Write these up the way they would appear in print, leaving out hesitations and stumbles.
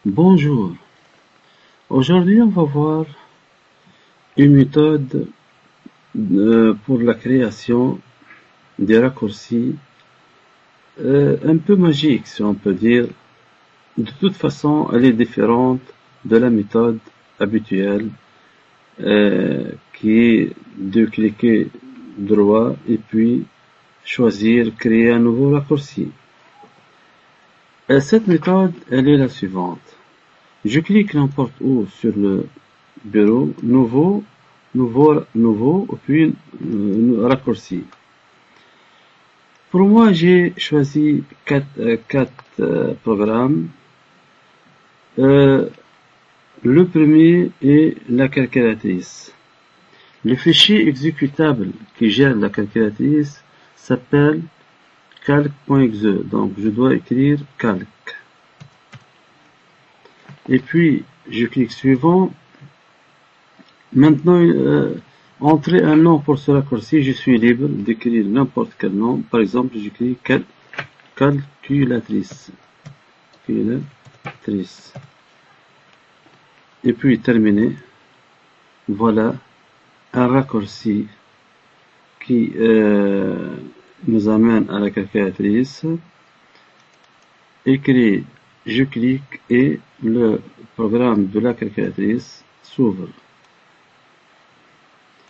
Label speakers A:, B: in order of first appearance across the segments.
A: Bonjour, aujourd'hui on va voir une méthode pour la création des raccourcis un peu magique si on peut dire. De toute façon elle est différente de la méthode habituelle qui est de cliquer droit et puis choisir créer un nouveau raccourci. Cette méthode elle est la suivante. Je clique n'importe où sur le bureau, nouveau, puis raccourci. Pour moi, j'ai choisi quatre programmes. Le premier est la calculatrice. Le fichier exécutable qui gère la calculatrice s'appelle calc.exe. Donc, je dois écrire calc. Et puis, je clique suivant. Maintenant, entrer un nom pour ce raccourci, je suis libre d'écrire n'importe quel nom. Par exemple, j'écris calculatrice. Et puis, terminer. Voilà un raccourci qui nous amène à la calculatrice. Écrit, je clique et le programme de la calculatrice s'ouvre.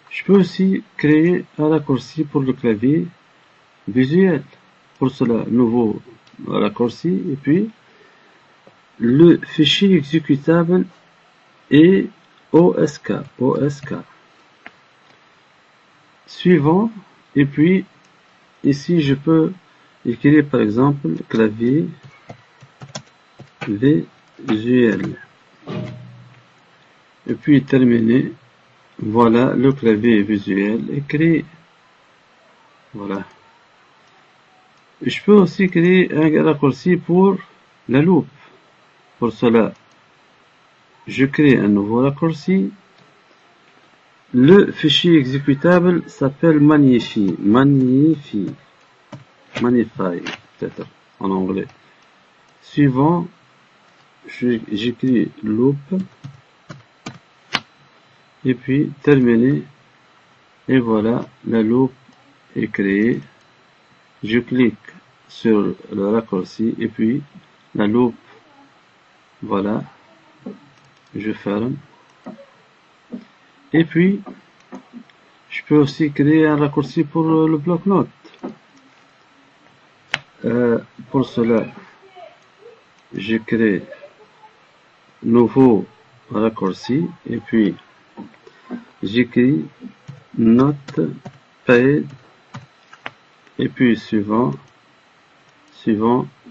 A: Je peux aussi créer un raccourci pour le clavier visuel. Pour cela, nouveau raccourci et puis le fichier exécutable est OSK. Suivant et puis ici je peux écrire par exemple clavier visuel et puis terminer. Voilà, le clavier visuel est créé. Voilà. Je peux aussi créer un raccourci pour la loupe. Pour cela, je crée un nouveau raccourci. Le fichier exécutable s'appelle Magnify, peut-être en anglais. Suivant, j'écris loop. Et puis terminer. Et voilà, la loupe est créée. Je clique sur le raccourci et puis la loupe, voilà, je ferme. Et puis, je peux aussi créer un raccourci pour le bloc-notes. Pour cela, je crée nouveau raccourci et puis j'écris notepad et puis suivant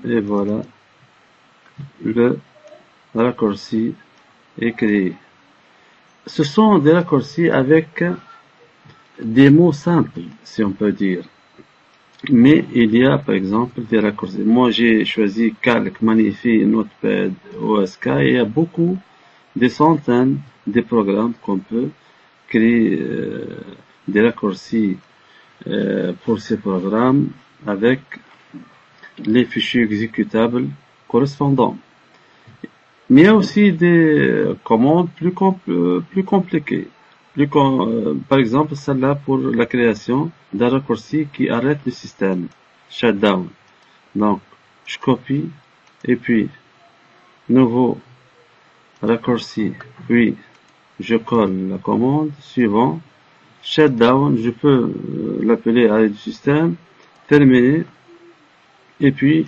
A: et voilà, le raccourci est créé. Ce sont des raccourcis avec des mots simples, si on peut dire. Mais il y a par exemple des raccourcis. Moi j'ai choisi Calc, Magnify, Notepad, OSK. Et il y a beaucoup, des centaines de programmes qu'on peut créer des raccourcis pour ces programmes avec les fichiers exécutables correspondants. Mais il y a aussi des commandes plus compliquées. Par exemple, celle-là pour la création d'un raccourci qui arrête le système, shutdown. Donc, je copie et puis nouveau raccourci, puis je colle la commande suivant. Shutdown, je peux l'appeler arrêt du système, terminer, et puis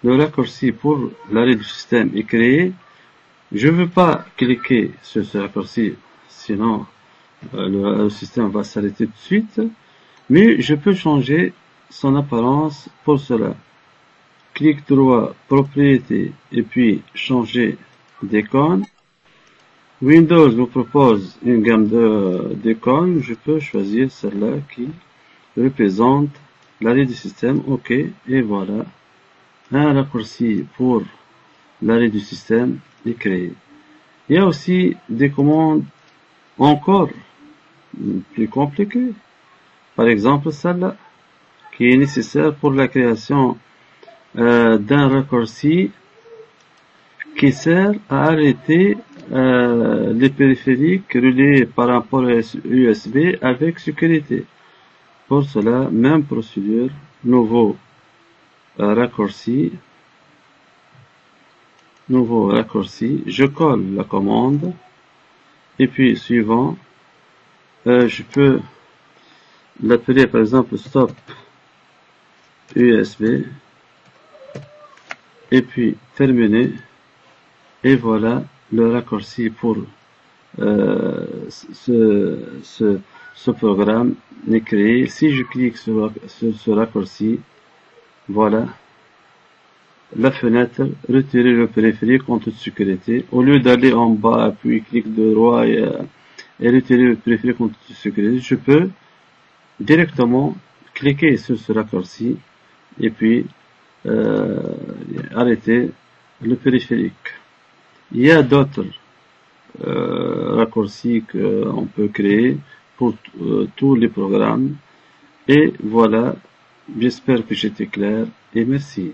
A: le raccourci pour l'arrêt du système est créé. Je ne veux pas cliquer sur ce raccourci, sinon le système va s'arrêter tout de suite, mais je peux changer son apparence pour cela. Clic droit, propriété, et puis changer d'icône. Windows me propose une gamme d'icônes. Je peux choisir celle-là qui représente l'arrêt du système. OK, et voilà. Un raccourci pour l'arrêt du système est créé. Il y a aussi des commandes encore plus compliquées. Par exemple, celle-là, qui est nécessaire pour la création d'un raccourci qui sert à arrêter les périphériques reliés par un port USB avec sécurité. Pour cela, même procédure, nouveau raccourci, je colle la commande, et puis suivant, je peux l'appeler par exemple stop USB, et puis terminer, et voilà le raccourci pour ce programme est créé. Si je clique sur ce raccourci, voilà la fenêtre retirer le périphérique en toute sécurité. Au lieu d'aller en bas puis clic de droit et retirer le périphérique en toute sécurité, je peux directement cliquer sur ce raccourci et puis arrêter le périphérique. Il y a d'autres raccourcis qu'on peut créer pour tous les programmes. Et voilà, j'espère que j'étais clair et merci.